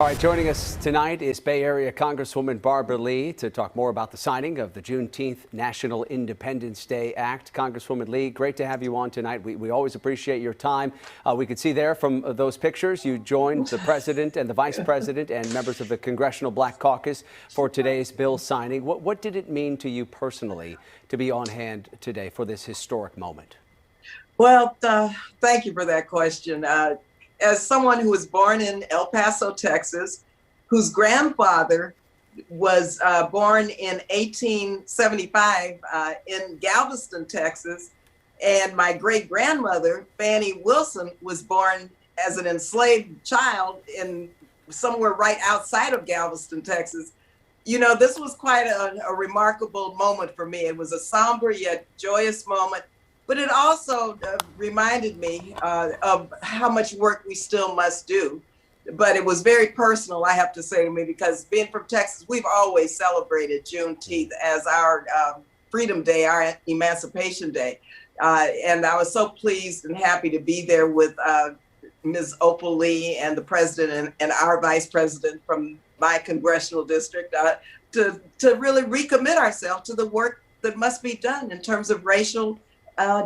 All right, joining us tonight is Bay Area Congresswoman Barbara Lee to talk more about the signing of the Juneteenth National Independence Day Act. Congresswoman Lee, great to have you on tonight. We always appreciate your time. We could see there from those pictures you joined the president and the vice president and members of the Congressional Black Caucus for today's bill signing. What did it mean to you personally to be on hand today for this historic moment? Well, thank you for that question. As someone who was born in El Paso, Texas, whose grandfather was born in 1875 in Galveston, Texas, and my great-grandmother, Fannie Wilson, was born as an enslaved child in somewhere right outside of Galveston, Texas. You know, this was quite a remarkable moment for me. It was a somber yet joyous moment. But it also reminded me of how much work we still must do. But it was very personal, I have to say to me, because being from Texas, we've always celebrated Juneteenth as our Freedom Day, our Emancipation Day. And I was so pleased and happy to be there with Ms. Opal Lee and the president and our vice president from my congressional district to really recommit ourselves to the work that must be done in terms of racial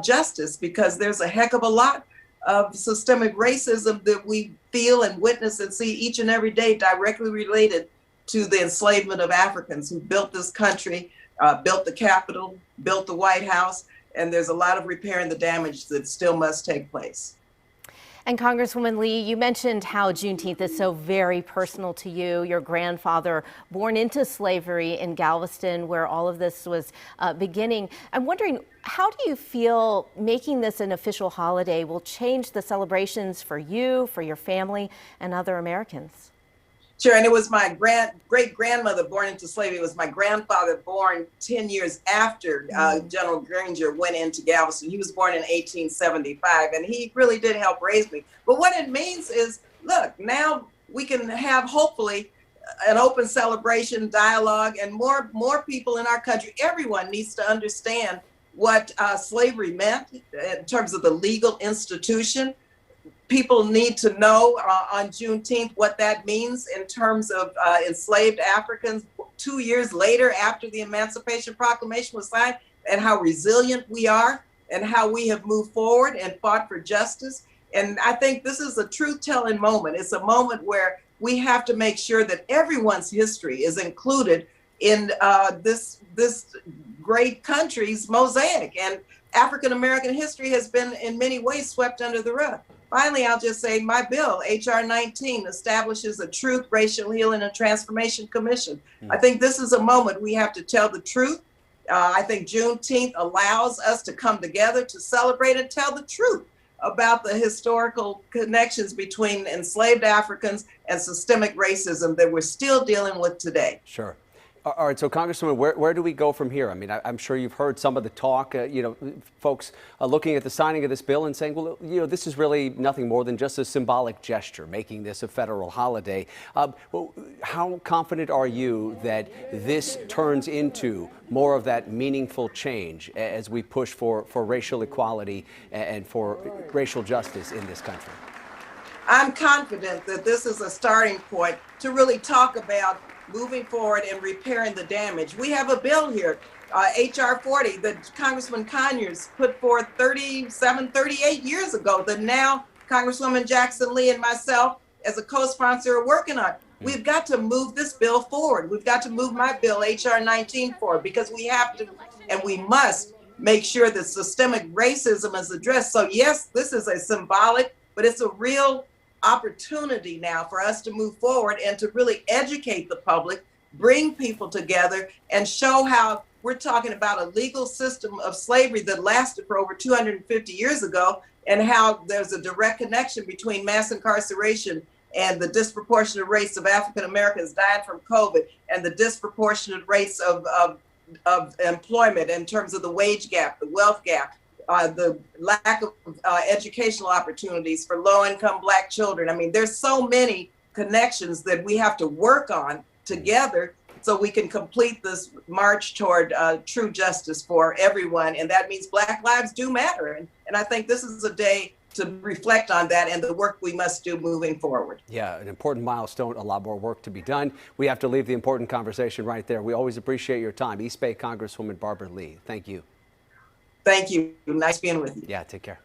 justice, because there's a heck of a lot of systemic racism that we feel and witness and see each and every day directly related to the enslavement of Africans who built this country, built the Capitol, built the White House, and there's a lot of repairing the damage that still must take place. And Congresswoman Lee, you mentioned how Juneteenth is so very personal to you. Your grandfather born into slavery in Galveston, where all of this was beginning. I'm wondering, how do you feel making this an official holiday will change the celebrations for you, for your family, and other Americans? Sure, and it was my great-grandmother born into slavery. It was my grandfather born 10 years after General Granger went into Galveston. He was born in 1875, and he really did help raise me. But what it means is, look, now we can have, hopefully, an open celebration, dialogue, and more people in our country. Everyone needs to understand what slavery meant in terms of the legal institution. People need to know on Juneteenth what that means in terms of enslaved Africans 2 years later after the Emancipation Proclamation was signed, and how resilient we are and how we have moved forward and fought for justice. And I think this is a truth-telling moment. It's a moment where we have to make sure that everyone's history is included in this great country's mosaic. And African-American history has been in many ways swept under the rug. Finally, I'll just say my bill, H.R. 19, establishes a Truth, Racial Healing, and Transformation Commission. I think this is a moment we have to tell the truth. I think Juneteenth allows us to come together to celebrate and tell the truth about the historical connections between enslaved Africans and systemic racism that we're still dealing with today. Sure. All right, so Congresswoman, where do we go from here? I mean, I'm sure you've heard some of the talk, folks looking at the signing of this bill and saying, well, this is really nothing more than just a symbolic gesture, making this a federal holiday. How confident are you that this turns into more of that meaningful change as we push for racial equality and for racial justice in this country? I'm confident that this is a starting point to really talk about moving forward and repairing the damage. We have a bill here, H.R. 40, that Congressman Conyers put forth 38 years ago, that now Congresswoman Jackson Lee and myself as a co-sponsor are working on. We've got to move this bill forward. We've got to move my bill, H.R. 19, forward, because we have to and we must make sure that systemic racism is addressed. So yes, this is a symbolic, but it's a real opportunity now for us to move forward and to really educate the public, bring people together, and show how we're talking about a legal system of slavery that lasted for over 250 years ago, and how there's a direct connection between mass incarceration and the disproportionate rates of African Americans dying from COVID, and the disproportionate rates of employment in terms of the wage gap, the wealth gap, the lack of educational opportunities for low-income Black children. I mean, there's so many connections that we have to work on together so we can complete this march toward true justice for everyone. And that means Black lives do matter. And I think this is a day reflect on that and the work we must do moving forward. Yeah, an important milestone, a lot more work to be done. We have to leave the important conversation right there. We always appreciate your time. East Bay Congresswoman Barbara Lee, thank you. Thank you. Nice being with you. Yeah, take care.